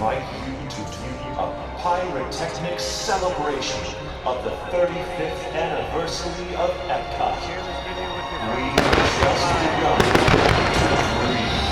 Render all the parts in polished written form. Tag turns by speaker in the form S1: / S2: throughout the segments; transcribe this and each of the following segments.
S1: invite you to view a pyrotechnic celebration of the 35th anniversary of Epcot. We have just begun to dream.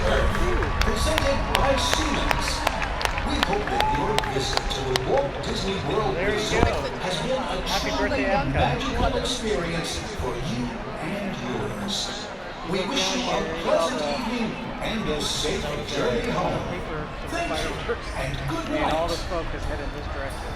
S2: Earth, presented by Siemens. We hope that your visit to the Walt Disney World Resort has been a charming and magical experience for you and yours. We wish you a pleasant evening and a safe journey home. Thank you and good
S3: And all
S2: night.
S3: the focus headed in this direction.